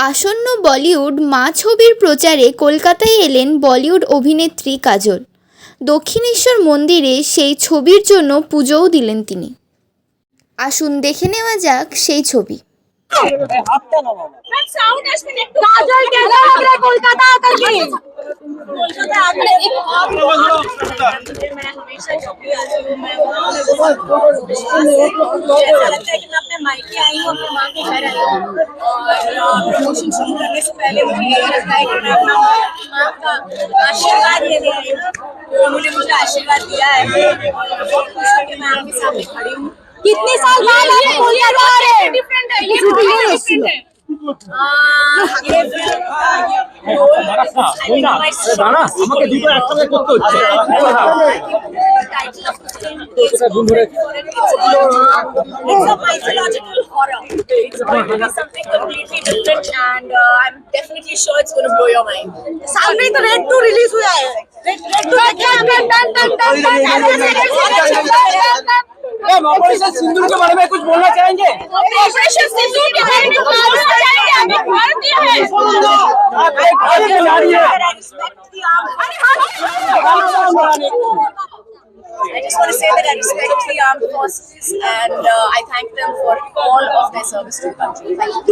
আসন্ন বলিউড মা ছবির প্রচারে কলকাতায় এলেন বলিউড অভিনেত্রী কাজল। দক্ষিণেশ্বর মন্দিরে সেই ছবির জন্য পুজোও দিলেন তিনি। আসুন দেখে নেওয়া যাক সেই ছবি। प्रमोशन शुरू करने से पहले मुझे यही लगता है कि मैं अपना माँ का आशीर्वाद लेने आई हूँ। उन्होंने मुझे आशीर्वाद दिया है और बहुत खुश हूँ कि मैं आपके सामने खड़ी हूँ। कितने साल बाद आप कोलकाता आ रहे हैं? डिफरेंट है, ये डिफरेंट है। ये It's a mythological horror. It's going to be something completely different, and I'm definitely sure it's going to blow your mind. साल में तो रेड 2 रिलीज हुआ है। रेड 2 ऑपरेशन सिंदूर के बारे में कुछ बोलना चाहेंगे? ऑपरेशन सिंदूर के बारे में बोलना चाहेंगे? हम भारतीय हैं। आप एक भारतीय नारी हैं। I just want to say that I respect the armed forces and I thank them for all of their service to the country. Thank you.